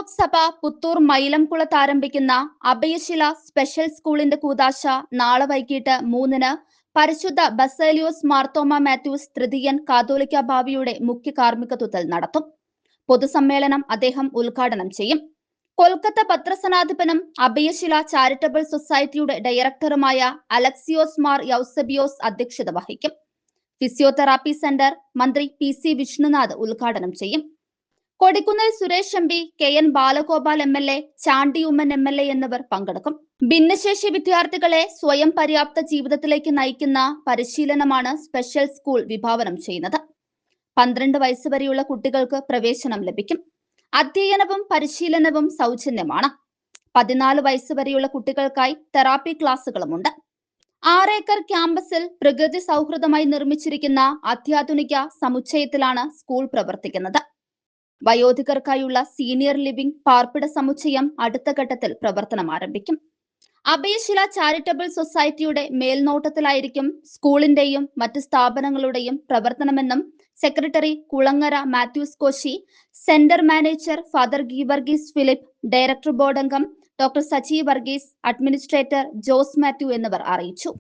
Orthodox സഭ പുത്തൂർ മൈലംകുളത്ത് ആരംഭിക്കുന്ന അഭയശില special സ്കൂളിന്റെ കൂദാശ നാളെ വൈകിട്ട് 3-ന് പരിശുദ്ധ ബസേലിയോസ് മാർത്തോമ മാത്യൂസ് തൃതീയൻ കാതോലിക്ക ബാവയുടെ മുഖ്യ കാർമ്മികത്വത്തിൽ നടത്തും. പൊതുസമ്മേളനം അദ്ദേഹം ഉദ്ഘാടനം ചെയ്യും. കൊൽക്കത്ത പത്രസനാധിപനും അഭയശില ചാരിറ്റബിൾ സൊസൈറ്റിയുടെ ഡയറക്ടറുമായ അലക്സിയോസ് മാർ യൗസബിയോസ് അധ്യക്ഷത വഹിക്കും. ഫിസിയോതെറാപ്പി സെന്റർ മന്ത്രി PC വിഷ്ണുനാഥ് ഉദ്ഘാടനം ചെയ്യും. Kodikunnil Suresh MP, KN Balagopal MLA, Chandy Oommen MLA എന്നിവർ പങ്കെടുക്കും. ഭിന്നശേഷി വിദ്യാർത്ഥികളെ സ്വയം പര്യാപ്ത ജീവിതത്തിലേക്ക് നയിക്കുന്ന പരിശീലനമാണ് സ്പെഷ്യൽ സ്കൂൾ വിഭാവനം ചെയ്യുന്നത്. 12 വയസ്സ് വരെയുള്ള കുട്ടികൾക്ക് പ്രവേശനം ലഭിക്കും. അധ്യയനവും പരിശീലനവും സൗജന്യമാണ്. 14 വയസ്സ് വരെയുള്ള കുട്ടികൾക്കായി തെറാപ്പി ക്ലാസുകളുമുണ്ട്. 6 ഏക്കർ ക്യാമ്പസിൽ പ്രകൃതി സൗഹൃദമായി നിർമ്മിച്ചിരിക്കുന്ന അത്യാധുനിക സമുച്ചയത്തിലാണ് സ്കൂൾ പ്രവർത്തിക്കുന്നത്. വയോധികർക്കായുള്ള സീനിയർ ലിവിംഗ് പാർപ്പിട സമുച്ചയം അടുത്ത ഘട്ടത്തിൽ പ്രവർത്തനം ആരംഭിക്കും. അഭയശില ചാരിറ്റബിൾ സൊസൈറ്റിയുടെ മേൽനോട്ടത്തിലായിരിക്കും സ്കൂളിന്റെയും മറ്റ് സ്ഥാപനങ്ങളുടെയും പ്രവർത്തനമെന്നും secretary Kulangara Mathews Koshy, centre manager father Geevarghese Philip, director board അംഗം ഡോക്ടർ സജി വർഗീസ്, അഡ്മിനിസ്ട്രേറ്റർ ജോസ് മാത്യു എന്നിവർ അറിയിച്ചു.